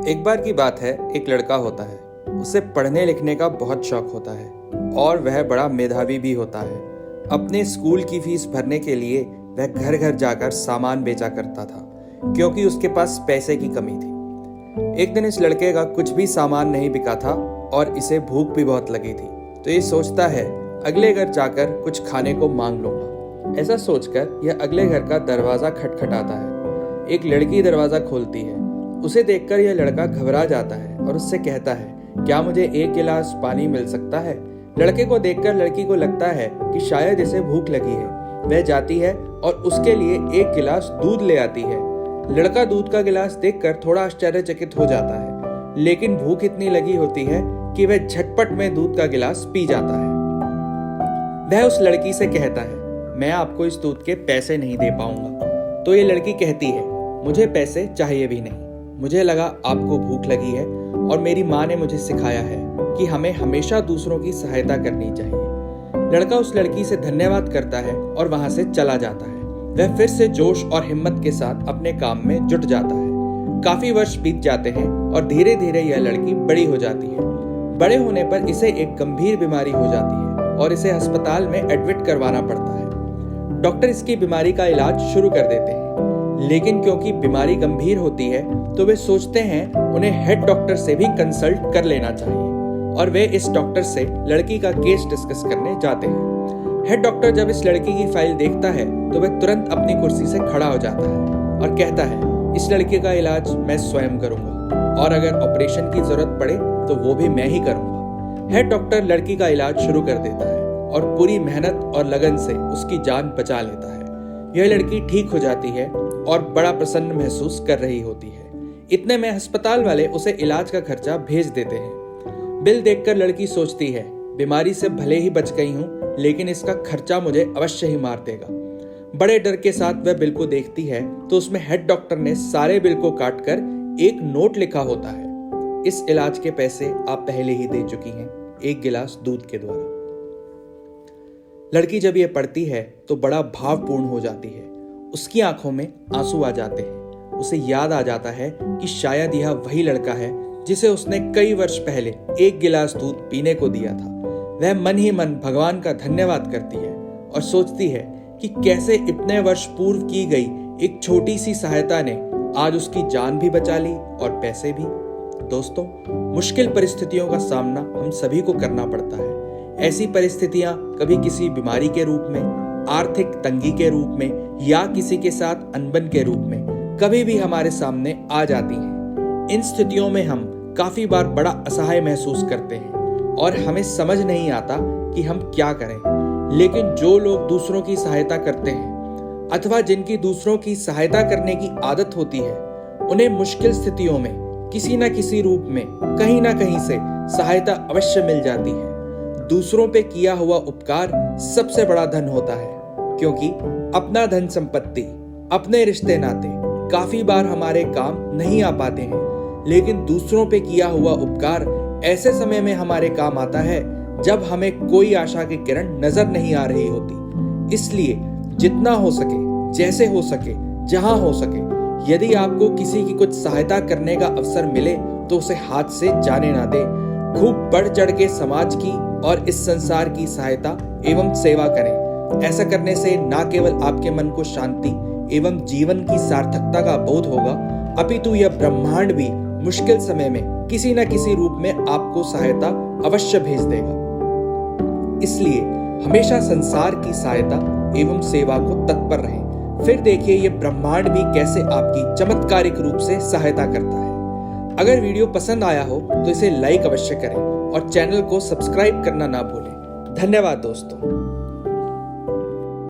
एक बार की बात है, एक लड़का होता है। उसे पढ़ने लिखने का बहुत शौक होता है और वह बड़ा मेधावी भी होता है। अपने स्कूल की फीस भरने के लिए वह घर घर जाकर सामान बेचा करता था, क्योंकि उसके पास पैसे की कमी थी। एक दिन इस लड़के का कुछ भी सामान नहीं बिका था और इसे भूख भी बहुत लगी थी, तो ये सोचता है अगले घर जाकर कुछ खाने को मांग लूंगा। ऐसा सोचकर यह अगले घर का दरवाजा खटखटाता है। एक लड़की दरवाजा खोलती है। उसे देखकर यह लड़का घबरा जाता है और उससे कहता है, क्या मुझे एक गिलास पानी मिल सकता है? लड़के को देखकर लड़की को लगता है कि शायद इसे भूख लगी है। वह जाती है और उसके लिए एक गिलास दूध ले आती है। लड़का दूध का गिलास देखकर थोड़ा आश्चर्यचकित हो जाता है, लेकिन भूख इतनी लगी होती है कि वह झटपट में दूध का गिलास पी जाता है। वह उस लड़की से कहता है, मैं आपको इस दूध के पैसे नहीं दे पाऊंगा। तो ये लड़की कहती है, मुझे पैसे चाहिए भी नहीं। मुझे लगा आपको भूख लगी है और मेरी माँ ने मुझे सिखाया है कि हमें हमेशा दूसरों की सहायता करनी चाहिए। लड़का उस लड़की से धन्यवाद करता है और वहां से चला जाता है। वह फिर से जोश और हिम्मत के साथ अपने काम में जुट जाता है। काफी वर्ष बीत जाते हैं और धीरे धीरे यह लड़की बड़ी हो जाती है। बड़े होने पर इसे एक गंभीर बीमारी हो जाती है और इसे अस्पताल में एडमिट करवाना पड़ता है। डॉक्टर इसकी बीमारी का इलाज शुरू कर देते हैं, लेकिन क्योंकि बीमारी गंभीर होती है तो वे सोचते हैं उन्हें हेड डॉक्टर से भी कंसल्ट कर लेना चाहिए और वे इस डॉक्टर से लड़की का केस डिस्कस करने जाते हैं। हेड डॉक्टर जब इस लड़की की फाइल देखता है तो वह तुरंत अपनी कुर्सी से खड़ा हो जाता है और कहता है, इस लड़के का इलाज मैं स्वयं करूंगा और अगर ऑपरेशन की जरूरत पड़े तो वो भी मैं ही करूंगा। हेड डॉक्टर लड़की का इलाज शुरू कर देता है और पूरी मेहनत और लगन से उसकी जान बचा लेता है। यह लड़की ठीक हो जाती है और बड़ा प्रसन्न महसूस कर रही होती है। इतने में अस्पताल वाले उसे इलाज का खर्चा भेज देते हैं। बिल देखकर लड़की सोचती है, बीमारी से भले ही बच गई हूँ, लेकिन इसका खर्चा मुझे अवश्य ही मार देगा। बड़े डर के साथ वह बिल को देखती है तो उसमें हेड डॉक्टर ने सारे बिल को काटकर एक नोट लिखा होता है, इस इलाज के पैसे आप पहले ही दे चुकी हैं, एक गिलास दूध के द्वारा। लड़की जब यह पढ़ती है तो बड़ा भावपूर्ण हो जाती है। उसकी आंखों में आंसू आ जाते हैं। उसे याद आ जाता है कि शायद यह वही लड़का है जिसे उसने कई वर्ष पहले एक गिलास दूध पीने को दिया था। वह मन ही मन भगवान का धन्यवाद करती है और सोचती है कि कैसे इतने वर्ष पूर्व की गई एक छोटी सी सहायता ने आज उसकी जान भी बचा ली और पैसे भी। दोस्तों, मुश्किल परिस्थितियों का सामना हम सभी को करना पड़ता है। ऐसी परिस्थितियां कभी किसी बीमारी के रूप में, आर्थिक तंगी के रूप में या किसी के साथ अनबन के रूप में कभी भी हमारे सामने आ जाती हैं। इन स्थितियों में हम काफी बार बड़ा असहाय महसूस करते हैं और हमें समझ नहीं आता कि हम क्या करें। लेकिन जो लोग दूसरों की सहायता करते हैं अथवा जिनकी दूसरों की सहायता करने की आदत होती है, उन्हें मुश्किल स्थितियों में किसी न किसी रूप में कहीं ना कहीं से सहायता अवश्य मिल जाती है। दूसरों पे किया हुआ उपकार सबसे बड़ा धन होता है, क्योंकि अपना धन संपत्ति, अपने रिश्ते नाते काफी बार हमारे काम नहीं आ पाते हैं, लेकिन दूसरों पे किया हुआ उपकार ऐसे समय में हमारे काम आता है जब हमें कोई आशा की किरण नजर नहीं आ रही होती। इसलिए जितना हो सके, जैसे हो सके, जहां हो सके, यदि आपको किसी की कुछ सहायता करने का अवसर मिले तो उसे हाथ से जाने ना दे। खूब बढ़ चढ़ के समाज की और इस संसार की सहायता एवं सेवा करें। ऐसा करने से न केवल आपके मन को शांति एवं जीवन की सार्थकता का बोध होगा, अपितु यह ब्रह्मांड भी मुश्किल समय में किसी न किसी रूप में आपको सहायता अवश्य भेज देगा। इसलिए हमेशा संसार की सहायता एवं सेवा को तत्पर रहें। फिर देखिए ये ब्रह्मांड भी कैसे आपकी चमत्कारिक रूप से सहायता करता है। अगर वीडियो पसंद आया हो तो इसे लाइक अवश्य करें और चैनल को सब्सक्राइब करना ना भूलें। धन्यवाद दोस्तों।